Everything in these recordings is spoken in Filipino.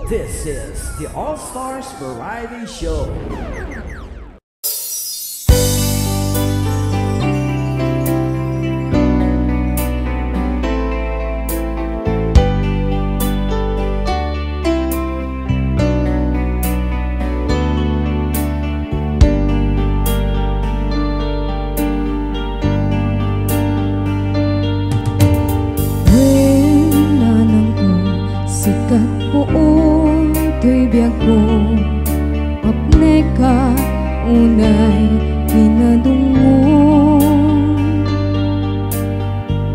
This is the All Stars Variety Show. Apneka unay kinadungo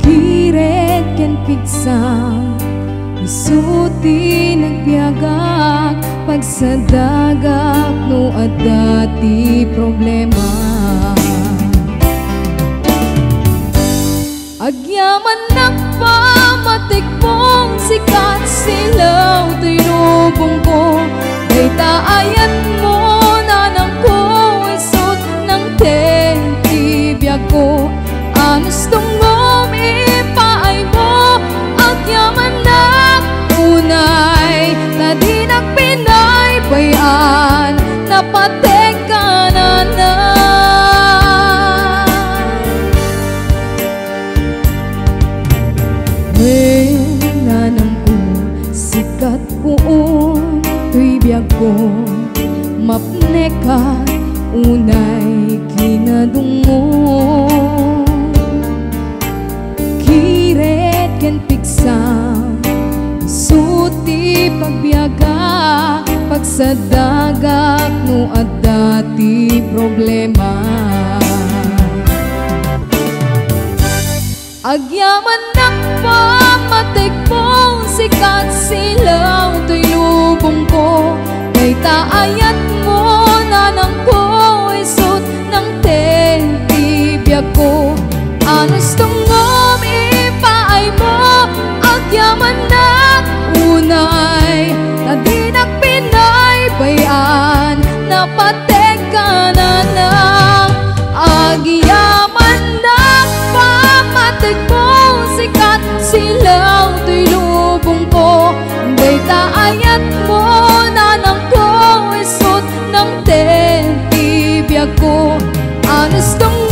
Kiret ken pigsam isuti nagbiagak pagsadagak no adati problema agyaman nagpamatikpong sikat silaw tinubong ko ay taayat mo na nang ko isot ng tibiyag ko anos tungom ipaay mo agyaman na unay na di nagpinay bayan napatek ka na na nanam ko sikat puon biyag ko mapneka unay kinadungo kiret ken pigsam suti pagbiyaga pagsadagak no adati problema agyaman nagpamatikpong sikat silaw to'y lubong ko kay taayat mo na nang ko isot ng tibiyag ko anos tungom ipaay mo agyaman na unay na di nagpinay bayan napatek ka na ng agyaman nagpamatikpong sikat silaw to'y lubong ko kay taayat mo na nang ko isot ng tibiyag ko anos tong